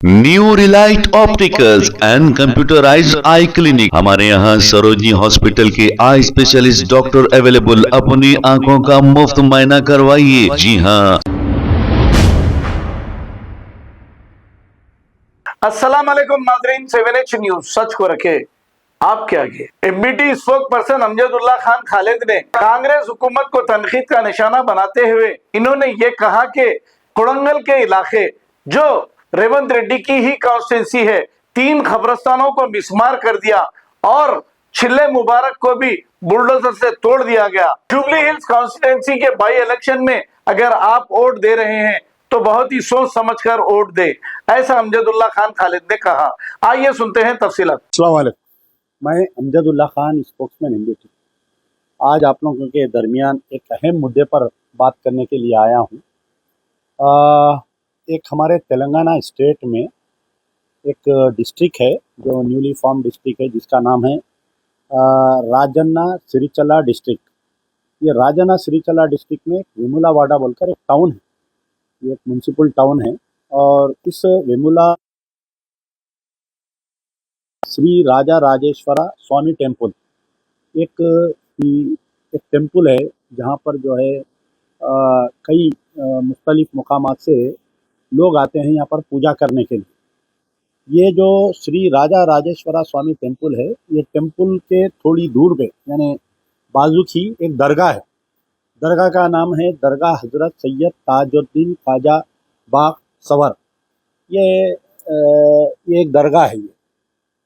New Relight opticals and computerised I clinic. हमारे यहाँ Sarojini hospital के आई स्पेशलिस्ट डॉक्टर अवेलेबल। अपनी आंखों का मुफ्त मुआयना करवाइए। जी हाँ। अस्सलाम वालेकुम नाज़रीन, 7H न्यूज सच को रखे आपके आगे। MBT spoke person Amjadullah Khan Khalid ने कांग्रेस हुकूमत को तनकीद का निशाना बनाते हुए इन्होंने ये कहा कि कोडंगल के इलाके जो रेवंत रेड्डी की ही कॉन्स्टिट्यूंसी है, 3 कब्रस्तानों को मिसमार कर दिया और छिल्ले मुबारक को भी बुलडोजर से तोड़ दिया गया। जुबली हिल्स कॉन्स्टिट्यूंसी के बाई इलेक्शन में अगर आप वोट दे रहे हैं तो बहुत ही सोच समझकर वोट दे, ऐसा अमजदुल्ला खान खालिद ने कहा। आइए सुनते हैं तफसीलात। अस्सलाम वालेकुम। मैं अमजदुल्ला खान, स्पोक्समैन एमबीटी, आज आप लोगों के दरमियान एक अहम मुद्दे पर बात करने के लिए आया हूँ। एक हमारे तेलंगाना स्टेट में एक डिस्ट्रिक्ट है जो न्यूली फॉर्म डिस्ट्रिक्ट है, जिसका नाम है राजन्ना सिरिचला डिस्ट्रिक्ट। ये राजन्ना सिरिचला डिस्ट्रिक्ट में वेमुलावाड़ा बोलकर एक टाउन है, ये एक म्यूनसिपल टाउन है। और इस वेमुला श्री राजा राजेश्वरा स्वामी टेम्पल एक एक टेम्पल है, जहाँ पर जो है कई मुख्तलिफ मकामात से लोग आते हैं यहाँ पर पूजा करने के लिए। ये जो श्री राजा राजेश्वरा स्वामी टेम्पल है, ये टेम्पल के थोड़ी दूर पे यानी बाजू की एक दरगाह है। दरगाह का नाम है दरगाह हजरत सैयद ताजुद्दीन ख्वाजा बाग सवर। ये एक दरगाह है।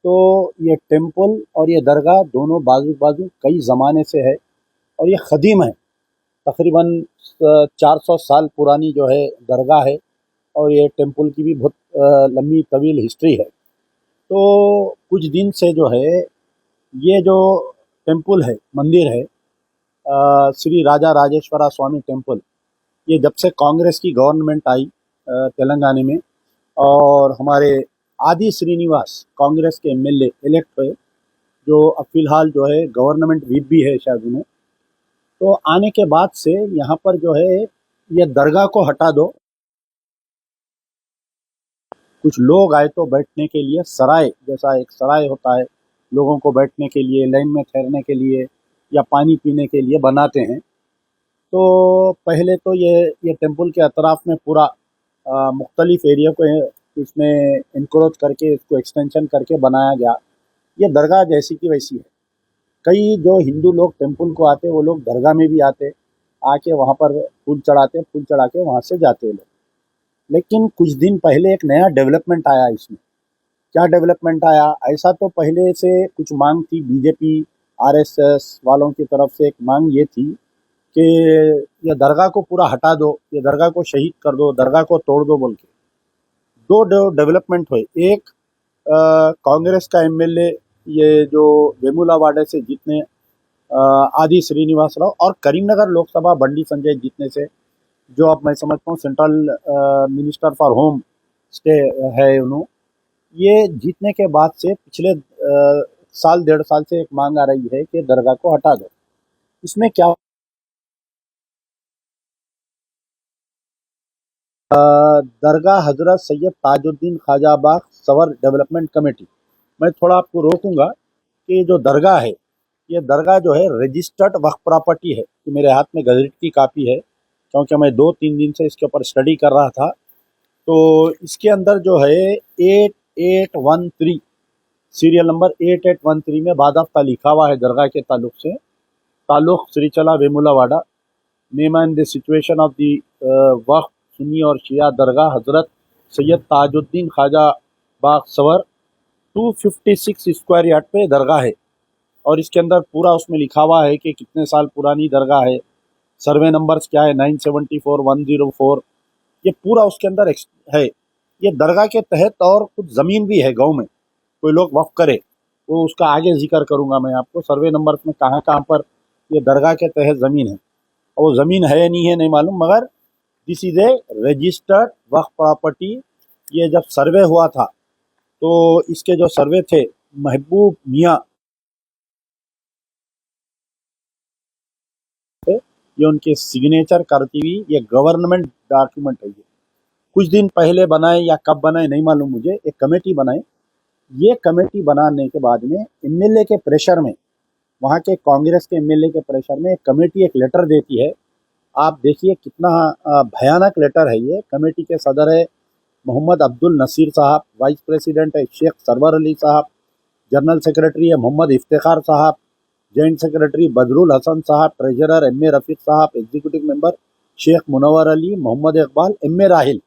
तो ये टेम्पल और ये दरगाह दोनों बाजू बाजू कई ज़माने से है और ये ख़दीम है। तकरीबन 400 साल पुरानी जो है दरगाह है और ये टेम्पल की भी बहुत लंबी तवील हिस्ट्री है। तो कुछ दिन से जो है ये जो टेम्पल है, मंदिर है, श्री राजा राजेश्वरा स्वामी टेम्पल, ये जब से कांग्रेस की गवर्नमेंट आई तेलंगाना में और हमारे आदि श्रीनिवास कांग्रेस के एमएलए इलेक्ट हुए, जो अब फिलहाल जो है गवर्नमेंट व्हिप भी है शायद उन्हें, तो आने के बाद से यहाँ पर जो है ये दरगाह को हटा दो। कुछ लोग आए तो बैठने के लिए सराय जैसा एक सराय होता है, लोगों को बैठने के लिए, लाइन में ठहरने के लिए या पानी पीने के लिए बनाते हैं। तो पहले तो ये टेम्पल के अतराफ़ में पूरा मुख्तलिफ एरिया को इसमें इंक्रोच करके इसको एक्सटेंशन करके बनाया गया। ये दरगाह जैसी की वैसी है। कई जो हिंदू लोग टेम्पल को आते, वो लोग दरगाह में भी आते, आके वहाँ पर फूल चढ़ाते, फूल चढ़ा के वहाँ से जाते लोग। लेकिन कुछ दिन पहले एक नया डेवलपमेंट आया इसमें। क्या डेवलपमेंट आया? ऐसा तो पहले से कुछ मांग थी, बीजेपी आरएसएस वालों की तरफ से एक मांग ये थी कि ये दरगाह को पूरा हटा दो, ये दरगाह को शहीद कर दो, दरगाह को तोड़ दो बोल के। दो डेवलपमेंट हुए। एक कांग्रेस का एमएलए ये जो वेमुलावाड़ा से जीतने आदि श्रीनिवास राव और करीमनगर लोकसभा बंडी संजय जीतने से, जो अब मैं समझता हूँ central minister for home stay है उन्होंने, ये जीतने के बाद से पिछले साल 1.5 साल से एक मांग आ रही है कि दरगाह को हटा दो। इसमें क्या दरगाह हजरत सैयद ताजुद्दीन ख्वाजा बाग सवर डेवलपमेंट कमेटी, मैं थोड़ा आपको रोकूंगा कि जो दरगाह है, ये दरगाह जो है रजिस्टर्ड वक्फ प्रॉपर्टी है। कि मेरे हाथ में गजट की कापी है, क्योंकि मैं 2-3 दिन से इसके ऊपर स्टडी कर रहा था। तो इसके अंदर जो है 8813 सीरियल नंबर 8813 में बादाफ्ता लिखा हुआ है दरगाह के ताल्लुक से, ताल्लुक Sircilla Vemulawada, name and the situation of the वक्फ सुन्नी और शिया दरगाह हजरत सैयद ताजुद्दीन ख्वाजा बाग सवर 256 स्क्वायर यार्ड पे दरगाह है। और इसके अंदर पूरा उसमें लिखा हुआ है कि कितने साल पुरानी दरगाह है, सर्वे नंबर्स क्या है 974 104, ये पूरा उसके अंदर है। ये दरगाह के तहत और कुछ ज़मीन भी है गांव में, कोई लोग वक्फ करे, वो उसका आगे जिक्र करूंगा मैं आपको। सर्वे नंबर्स में कहाँ कहाँ पर ये दरगाह के तहत ज़मीन है, और वो ज़मीन है या नहीं है नहीं मालूम, मगर this is a registered Waqf property. ये जब सर्वे हुआ था तो इसके जो सर्वे थे महबूब मियाँ, ये उनके सिग्नेचर करती हुई ये गवर्नमेंट डॉक्यूमेंट है। कुछ दिन पहले बनाए या कब बनाए नहीं मालूम मुझे, एक कमेटी बनाए। ये कमेटी बनाने के बाद में एमएलए के प्रेशर में, वहाँ के कांग्रेस के एमएलए के प्रेशर में एक कमेटी एक लेटर देती है। आप देखिए कितना भयानक लेटर है ये। कमेटी के सदर है मोहम्मद अब्दुल नसीर साहब, वाइस प्रेसिडेंट है शेख सरवर अली साहब, जनरल सेक्रेटरी है मोहम्मद इफ्तिखार साहब, जॉइंट सेक्रेटरी बदरुल हसन साहब, ट्रेजरर एम ए रफीक साहब, executive member Sheikh Munawwar Ali, Mohammad Iqbal, M A Rahil.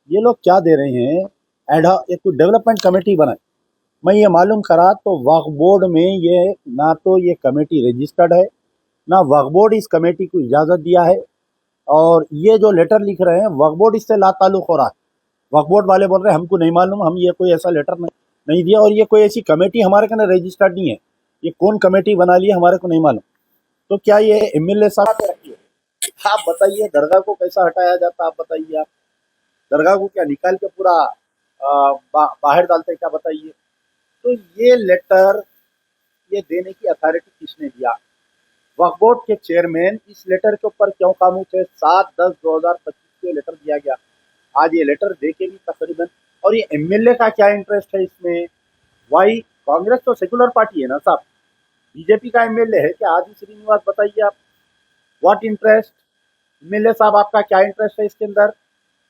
ये लोग क्या दे रहे हैं, एक डेवलपमेंट कमेटी बनाए। मैं ये मालूम करा तो वक्फ बोर्ड में ये ना तो ये कमेटी रजिस्टर्ड है, ना वक्फ बोर्ड इस कमेटी को इजाज़त दिया है। और ये जो लेटर लिख रहे हैं वक्फ बोर्ड इससे लाताल्लुक़ हो रहा है। वक्फ बोर्ड वाले बोल रहे हैं हमको नहीं मालूम, हम ये कोई ऐसा लेटर नहीं दिया, और ये कोई ऐसी कमेटी हमारे कहना रजिस्टर्ड नहीं है। ये कौन कमेटी बना ली है हमारे को नहीं मालूम। तो क्या ये एमएलए साहब पे रखिए, आप बताइए दरगाह को कैसा हटाया जाता, आप बताइए। आप दरगाह को क्या निकाल के पूरा बाहर डालते क्या, बताइए। तो ये लेटर ये देने की अथॉरिटी किसने दिया? वक्फ बोर्ड के चेयरमैन इस लेटर के ऊपर क्यों खामोश है? 7/10/2025 को ये लेटर दिया गया, आज ये लेटर दे के भी तकरीबन, और ये एमएलए का क्या इंटरेस्ट है इसमें? वाई कांग्रेस तो सेकुलर पार्टी है ना साहब, बीजेपी का एमएलए है क्या? आदि श्रीनिवास बताइए आप, व्हाट इंटरेस्ट? एमएलए साहब आपका क्या इंटरेस्ट है इसके अंदर?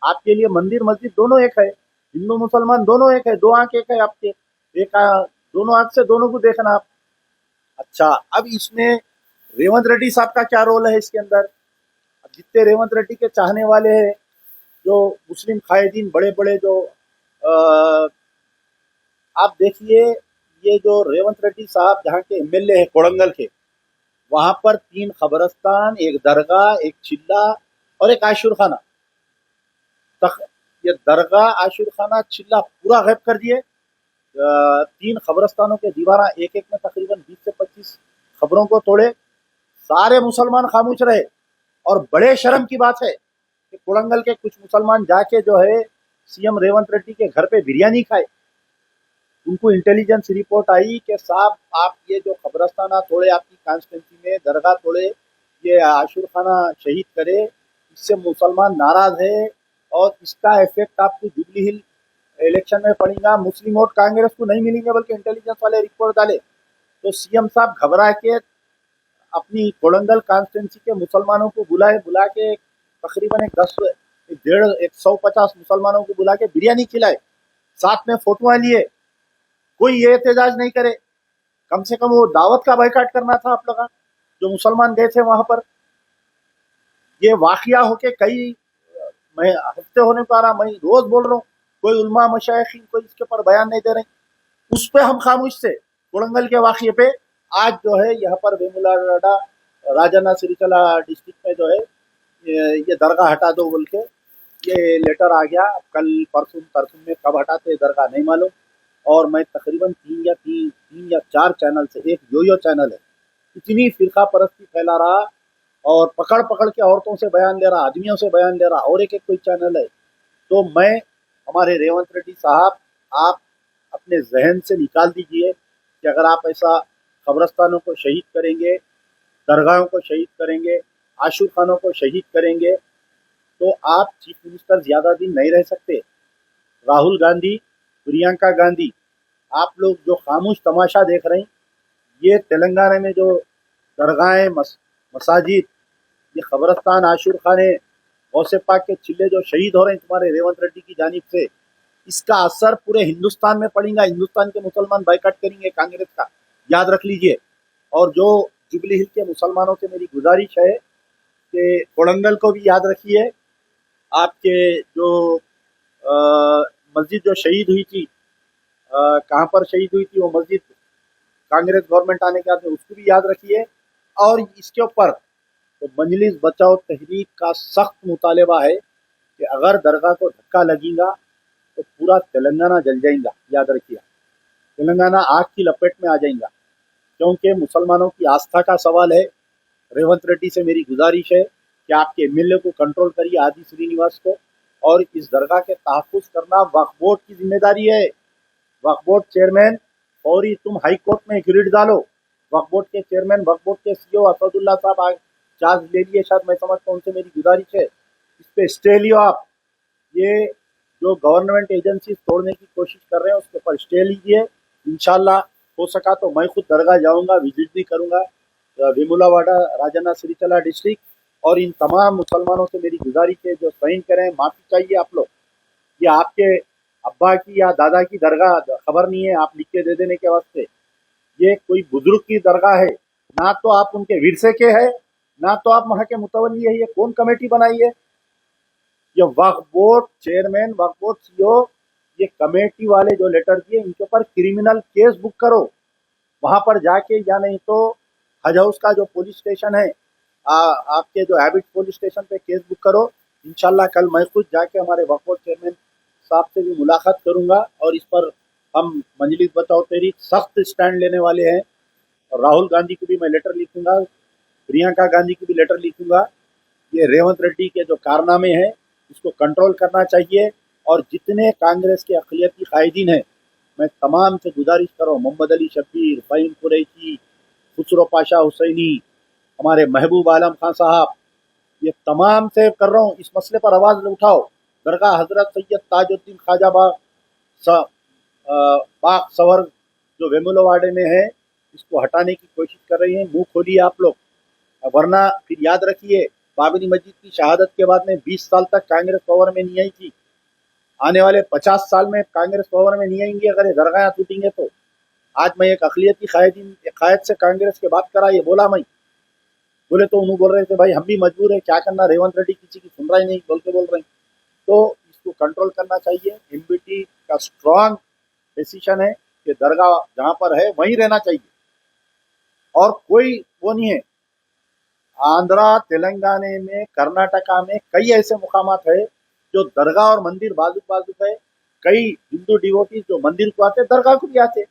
आपके लिए मंदिर मस्जिद दोनों एक है, हिंदू मुसलमान दोनों एक है, दो आंख एक है आपके, एक दोनों आंख से दोनों को देखना आप। अच्छा, अब इसमें रेवंत रेड्डी साहब का क्या रोल है इसके अंदर? अब जितने रेवंत रेड्डी के चाहने वाले हैं, जो मुस्लिम कायदीन बड़े बड़े जो आप देखिए, ये जो रेवंत रेड्डी साहब जहाँ के एमएलए है कोड़ंगल के, वहां पर 3 खबरस्तान, एक दरगाह, एक चिल्ला और एक आशुर खाना। ये दरगाह, आशुर खाना, चिल्ला पूरा गायब कर दिए। 3 खबरस्तानों के दीवारा एक एक में तकरीबन 20 से 25 खबरों को तोड़े। सारे मुसलमान खामोश रहे। और बड़े शर्म की बात है कि कोड़ंगल के कुछ मुसलमान जाके जो है सीएम रेवंत रेड्डी के घर पे बिरयानी खाए। उनको इंटेलिजेंस रिपोर्ट आई कि साहब आप ये जो खबरस्ताना तोड़े आपकी कॉन्स्टिट्यूंसी में, दरगाह तोड़े, ये आशुर खाना शहीद करे, इससे मुसलमान नाराज है और इसका इफेक्ट आपको जुबली हिल इलेक्शन में पड़ेगा। मुस्लिम वोट कांग्रेस को नहीं मिलेंगे, बल्कि इंटेलिजेंस वाले रिपोर्ट डाले। तो सीएम साहब घबरा के अपनी कोड़ंगल कॉन्स्टिट्यूंसी के मुसलमानों को बुला के तकरीबन 150 मुसलमानों को बुला के बिरयानी खिलाए, साथ में फोटोआं लिए। कोई ये एहतजाज नहीं करे, कम से कम वो दावत का बायकाट करना था आप लोग जो मुसलमान गए थे वहां पर। ये वाकया होके कई हफ्ते होने को आ रहा, मैं रोज बोल रहा हूँ, कोई उलमा मशाइखीन कोई इसके ऊपर बयान नहीं दे रहे। उस पर हम खामोश थे, कोड़ंगल के वाकये पे। आज जो है यहाँ पर वेमुलावाड़ा राजन्ना सिरिचला डिस्ट्रिक्ट में जो है ये दरगाह हटा दो बोल के ये लेटर आ गया। कल परसों में कब हटाते दरगाह नहीं मालूम। और मैं तकरीबन 3 या 4 चैनल से, एक यो चैनल है, इतनी फिरका परस्ती फैला रहा और पकड़ के औरतों से बयान ले रहा, आदमियों से बयान ले रहा, और एक कोई चैनल है। तो मैं हमारे रेवंत रेड्डी साहब, आप अपने जहन से निकाल दीजिए कि अगर आप ऐसा कब्रस्तानों को शहीद करेंगे, दरगाहों को शहीद करेंगे, आशुर खानों को शहीद करेंगे, तो आप चीफ मिनिस्टर ज़्यादा दिन नहीं रह सकते। राहुल गांधी, प्रियंका गांधी, आप लोग जो खामोश तमाशा देख रहे हैं, ये तेलंगाना में जो दरगाहें, मसाजिद, ये कब्रस्तान, आशुर खाने, गौसे पाक के चिल्ले जो शहीद हो रहे हैं तुम्हारे रेवंत रेड्डी की जानिब से, इसका असर पूरे हिंदुस्तान में पड़ेगा। हिंदुस्तान के मुसलमान बाइकाट करेंगे कांग्रेस का, याद रख लीजिए। और जो जुबली हिल के मुसलमानों से मेरी गुजारिश है कि कोड़ंगल को भी याद रखिए। आपके जो मस्जिद जो शहीद हुई थी, कहाँ पर शहीद हुई थी वो मस्जिद, कांग्रेस गवर्नमेंट आने के बाद में उसको भी याद रखिए। और इसके ऊपर तो मजलिस बचाओ तहरीक का सख्त मुतालबा है कि अगर दरगाह को धक्का लगेगा तो पूरा तेलंगाना जल जाएगा। याद रखिए, तेलंगाना आग की लपेट में आ जाएगा, क्योंकि मुसलमानों की आस्था का सवाल है। रेवंत रेड्डी से मेरी गुजारिश है कि आपके एमएलए को कंट्रोल करिए, आदि श्रीनिवास को, और इस दरगाह के तहफ़्फ़ुज़ करना वक्फ बोर्ड की जिम्मेदारी है। वक्फ बोर्ड चेयरमैन फौरी तुम हाई कोर्ट में एक रिट डालो। वक्फ बोर्ड के चेयरमैन, वक्फ बोर्ड के सीईओ असदुल्ला साहब चार्ज ले लिए, शायद मैं समझता हूँ, उनसे मेरी गुजारिश है इस पे स्टे लियो आप। ये जो गवर्नमेंट एजेंसी तोड़ने की कोशिश कर रहे हैं उसके ऊपर स्टे लीजिए। इंशाल्लाह हो सका तो मैं खुद दरगाह जाऊंगा, विजिट भी करूंगा, वेमुलावाड़ा, राजन्ना सिरिचला डिस्ट्रिक्ट। और इन तमाम मुसलमानों से मेरी गुजारिश है जो साइन करें, माफ़ी चाहिए आप लोग। ये आपके अब्बा की या दादा की दरगाह खबर नहीं है, आप लिख के दे देने के वास्ते। ये कोई बुजुर्ग की दरगाह है, ना तो आप उनके विरसे के है, ना तो आप वहाँ के मुतवल्ली है। ये कौन कमेटी बनाई है? ये वक्फ बोर्ड चेयरमैन, वक्फ बोर्ड सीईओ, ये कमेटी वाले जो लेटर दिए इनके ऊपर क्रिमिनल केस बुक करो वहां पर जाके, या नहीं तो हज हाउस का जो पुलिस स्टेशन है, आपके जो हैबिट पुलिस स्टेशन पे केस बुक करो। इंशाल्लाह कल मैं खुद जाके हमारे वक्फ बोर्ड चेयरमैन साहब से भी मुलाकात करूंगा और इस पर हम मजलिस बचाओ तहरीक सख्त स्टैंड लेने वाले हैं। और राहुल गांधी को भी मैं लेटर लिखूंगा, प्रियंका गांधी को भी लेटर लिखूंगा। ये रेवंत रेड्डी के जो कारनामे हैं इसको कंट्रोल करना चाहिए। और जितने कांग्रेस के अक़लियती कायदीन हैं, मैं तमाम से गुजारिश कर रहा हूँ, मोहम्मद अली शब्बीर, फ़हीम कुरैशी, खुसरो पाशा हुसैनी, हमारे महबूब आलम खान साहब, ये तमाम से कर रहा हूँ, इस मसले पर आवाज़ उठाओ। दरगाह हजरत सैयद ताजुद्दीन ख्वाजा बाग सवर जो वेमुलावाड़े में है, इसको हटाने की कोशिश कर रही हैं। मुंह खोलिए आप लोग, वरना फिर याद रखिए बाबरी मस्जिद की शहादत के बाद में 20 साल तक कांग्रेस पावर में नहीं आई थी। आने वाले 50 साल में कांग्रेस पावर में नहीं आएंगी अगर ये दरगाह टूटेंगे तो। आज मैं एक अक़लियती कायद से कांग्रेस के बात करा, ये बोला मैं, बोले तो उन्होंने बोल रहे थे भाई हम भी मजबूर है, क्या करना, रेवंत रेड्डी किसी की सुन रहा ही नहीं, बोल रहे हैं। तो इसको कंट्रोल करना चाहिए। एमबीटी का स्ट्रांग डिसीजन है कि दरगाह जहाँ पर है वहीं रहना चाहिए और कोई वो नहीं है। आंध्रा, तेलंगाना में, कर्नाटका में कई ऐसे मुकामात है जो दरगाह और मंदिर बाजू बाजू है। कई हिंदू डिवोटीज जो मंदिर को आते दरगाह को भी आते।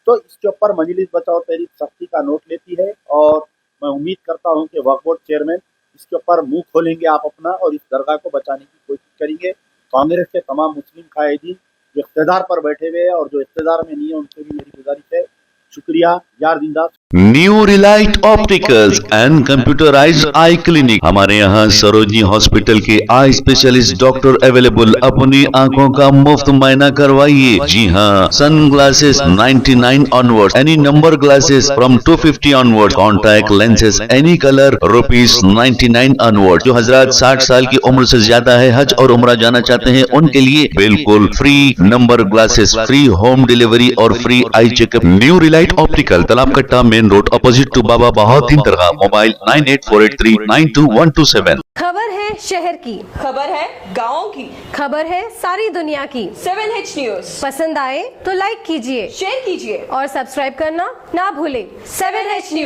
तो इसके ऊपर मजलिस बचाओ तहरीक सख्ती का नोट लेती है और मैं उम्मीद करता हूं कि वक्फ बोर्ड चेयरमैन इसके ऊपर मुंह खोलेंगे आप अपना और इस दरगाह को बचाने की कोशिश करेंगे। कांग्रेस के तमाम मुस्लिम कायदीन जो इख्तिदार पर बैठे हुए हैं और जो इख्तिदार में नहीं है उनसे भी मेरी गुजारिश है। शुक्रिया, यार जिंदा। New Relight opticals and computerised I clinic, हमारे यहाँ सरोजनी हॉस्पिटल के आई स्पेशलिस्ट डॉक्टर अवेलेबल। अपनी आंखों का मुफ्त मायना करवाइए। जी हाँ, sun glasses 99 onward, any number glasses from 250 onward, contact lenses any colour ₹99 onward. जो हजरात 60 साल की उम्र से ज्यादा है, हज और उम्रा जाना चाहते हैं, उनके लिए बिल्कुल free number glasses, free home delivery और free eye checkup. New relight optical, Talabkatta, main road, opposite to Baba Bahauddin दरगाह। मोबाइल 9848392127। खबर है शहर की, खबर है गाँव की, खबर है सारी दुनिया की। 7H न्यूज पसंद आए तो लाइक कीजिए, शेयर कीजिए और सब्सक्राइब करना ना भूलें। 7H news.